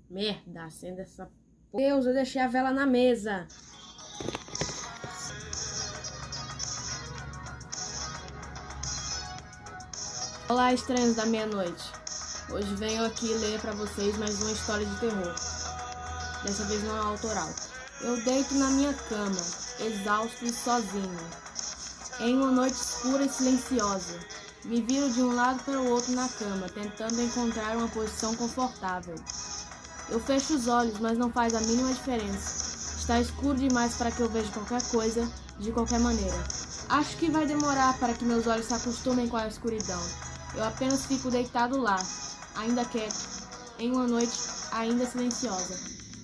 Merda, acenda essa... Deus, eu deixei a vela na mesa. Olá, estranhos da meia-noite. Hoje venho aqui ler pra vocês mais uma história de terror. Dessa vez não é autoral. Eu deito na minha cama, exausto e sozinho. Em uma noite escura e silenciosa, me viro de um lado para o outro na cama, tentando encontrar uma posição confortável. Eu fecho os olhos, mas não faz a mínima diferença. Está escuro demais para que eu veja qualquer coisa, de qualquer maneira. Acho que vai demorar para que meus olhos se acostumem com a escuridão. Eu apenas fico deitado lá, ainda quieto, em uma noite ainda silenciosa.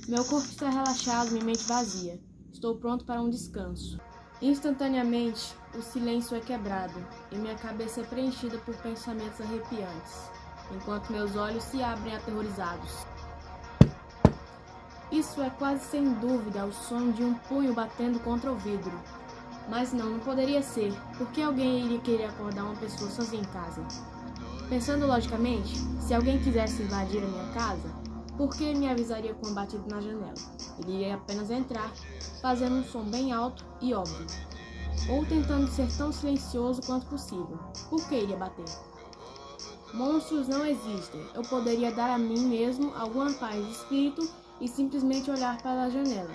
Meu corpo está relaxado, minha mente vazia. Estou pronto para um descanso. Instantaneamente, o silêncio é quebrado e minha cabeça é preenchida por pensamentos arrepiantes, enquanto meus olhos se abrem aterrorizados. Isso é quase sem dúvida o som de um punho batendo contra o vidro. Mas não poderia ser. Por que alguém iria querer acordar uma pessoa sozinha em casa? Pensando logicamente, se alguém quisesse invadir a minha casa, por que me avisaria com um batido na janela? Ele iria apenas entrar, fazendo um som bem alto e óbvio. Ou tentando ser tão silencioso quanto possível. Por que iria bater? Monstros não existem. Eu poderia dar a mim mesmo alguma paz de espírito e simplesmente olhar para a janela.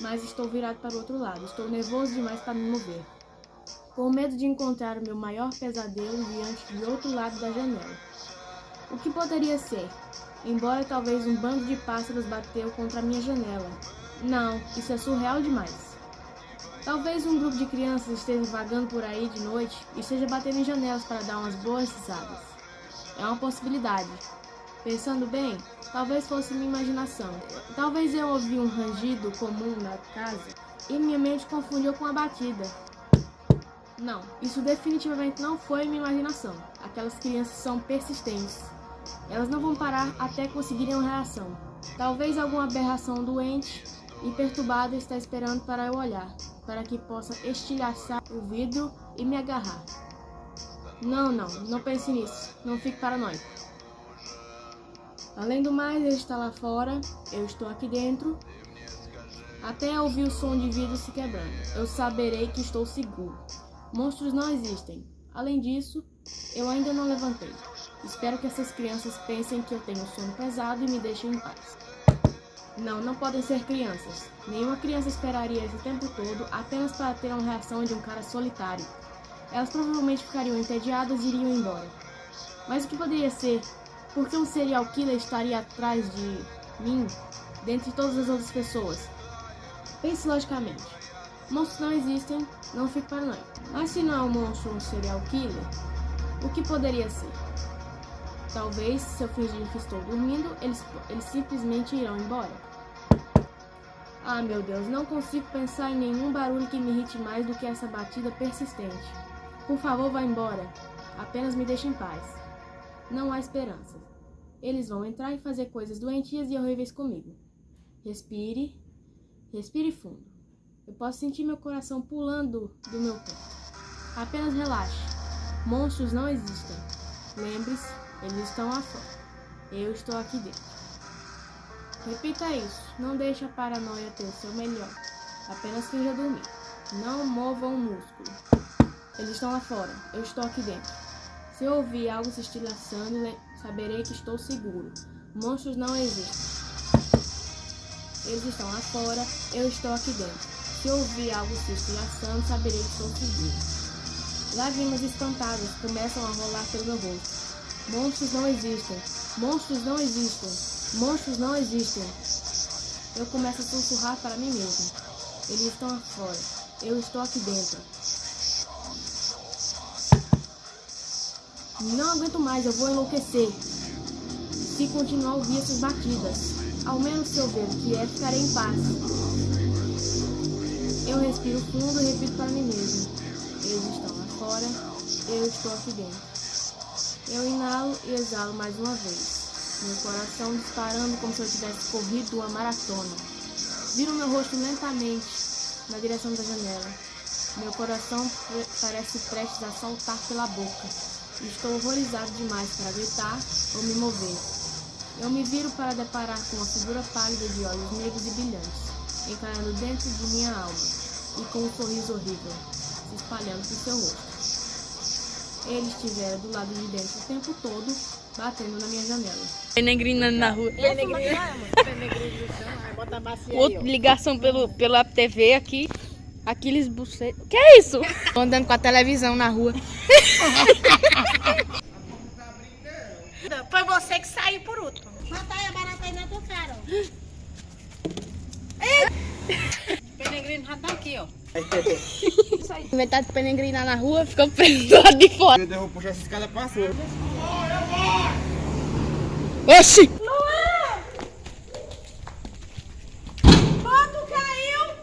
Mas estou virado para o outro lado. Estou nervoso demais para me mover. Com medo de encontrar o meu maior pesadelo diante do outro lado da janela. O que poderia ser? Embora talvez um bando de pássaros bateu contra a minha janela. Não, isso é surreal demais. Talvez um grupo de crianças esteja vagando por aí de noite e esteja batendo em janelas para dar umas boas risadas. É uma possibilidade. Pensando bem, talvez fosse minha imaginação. Talvez eu ouvi um rangido comum na casa e minha mente confundiu com a batida. Não, isso definitivamente não foi minha imaginação. Aquelas crianças são persistentes. Elas não vão parar até conseguirem uma reação. Talvez alguma aberração doente e perturbada está esperando para eu olhar, para que possa estilhaçar o vidro e me agarrar. Não pense nisso. Não fique paranoico. Além do mais, ele está lá fora, eu estou aqui dentro. Até ouvir o som de vidro se quebrando, eu saberei que estou seguro. Monstros não existem. Além disso, eu ainda não levantei. Espero que essas crianças pensem que eu tenho sono pesado e me deixem em paz. Não podem ser crianças. Nenhuma criança esperaria esse tempo todo apenas para ter uma reação de um cara solitário. Elas provavelmente ficariam entediadas e iriam embora. Mas o que poderia ser? Por que um serial killer estaria atrás de mim, dentre todas as outras pessoas? Pense logicamente. Monstros não existem, não fique paranoico. Mas se não é um monstro ou um serial killer, o que poderia ser? Talvez, se eu fingir que estou dormindo, eles simplesmente irão embora. Ah, meu Deus, não consigo pensar em nenhum barulho que me irrite mais do que essa batida persistente. Por favor, vá embora. Apenas me deixe em paz. Não há esperança. Eles vão entrar e fazer coisas doentias e horríveis comigo. Respire. Respire fundo. Eu posso sentir meu coração pulando do meu peito. Apenas relaxe. Monstros não existem. Lembre-se, eles estão lá fora. Eu estou aqui dentro. Repita isso. Não deixe a paranoia ter o seu melhor. Apenas finja dormir. Não mova um músculo. Eles estão lá fora. Eu estou aqui dentro. Se eu ouvir algo se estilhaçando, saberei que estou seguro. Monstros não existem. Eles estão lá fora. Eu estou aqui dentro. Se eu ouvir algo se estilhaçando, saberei que estou seguro. Lágrimas espantadas começam a rolar pelo meu rosto. Monstros não existem. Monstros não existem. Monstros não existem. Eu começo a sussurrar para mim mesmo. Eles estão lá fora. Eu estou aqui dentro. Não aguento mais, eu vou enlouquecer. Se continuar a ouvir essas batidas, ao menos se eu ver o que é, ficarei em paz. Eu respiro fundo e repito para mim mesmo. Eles estão lá fora, eu estou aqui dentro. Eu inalo e exalo mais uma vez. Meu coração disparando como se eu tivesse corrido uma maratona. Viro meu rosto lentamente na direção da janela. Meu coração parece prestes a saltar pela boca. Estou horrorizado demais para gritar ou me mover. Eu me viro para deparar com uma figura pálida de olhos negros e brilhantes, encarando dentro de minha alma, e com um sorriso horrível se espalhando por seu rosto. Ele estivera do lado de dentro o tempo todo, batendo na minha janela. Penegrinando na rua. Outra ligação pelo App TV aqui. Aquiles Buceta. Que é isso? Tô andando com a televisão na rua. Foi você que saiu por último. Matar a barata aí na tua cara. Peregrino já tá aqui, ó. Inventado de penegrinar na rua, ficou preso do lado de fora. Eu vou puxar essa escada pra cima. Oxi! Quando caiu?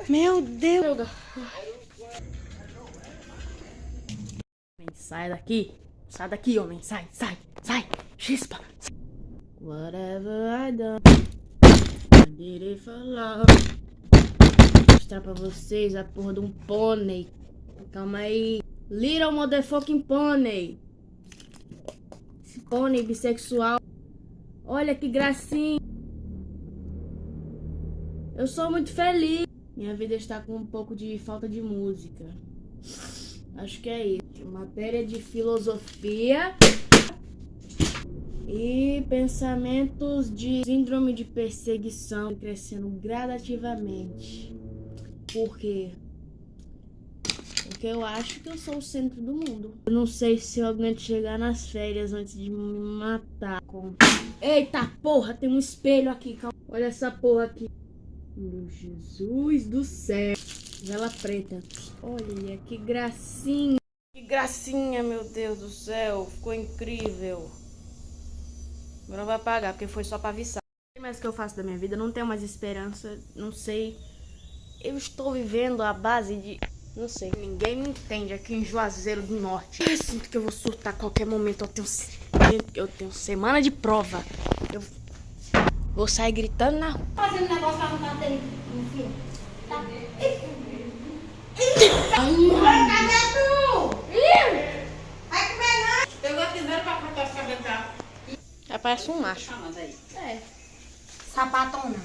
Meu Deus! Sai daqui! Sai daqui, homem! Sai! Chispa! Whatever I done, I did it for love. Vou mostrar pra vocês a porra de um pônei. Calma aí. Little motherfucking pônei. Esse pônei bissexual. Olha que gracinha. Eu sou muito feliz. Minha vida está com um pouco de falta de música. Acho que é isso. Matéria de filosofia e pensamentos de síndrome de perseguição crescendo gradativamente. Por quê? Porque eu acho que eu sou o centro do mundo. Eu não sei se eu aguento chegar nas férias antes de me matar. Eita porra, tem um espelho aqui. Calma. Olha essa porra aqui. Meu Jesus do céu. Vela preta. Olha que gracinha. Que gracinha, meu Deus do céu. Ficou incrível. Agora não vai pagar, porque foi só pra avisar. Não sei mais o que eu faço da minha vida. Não tenho mais esperança. Não sei. Eu estou vivendo à base de... Não sei. Ninguém me entende aqui em Juazeiro do Norte. Eu sinto que eu vou surtar a qualquer momento. Eu tenho semana de prova. Eu vou sair gritando na rua. Fazendo negócio pra não bater no fio. Tá? Cadê tu? Vai comer não? Eu vou tesouro pra cortar os cabelos. Parece um macho. É. Sapatona.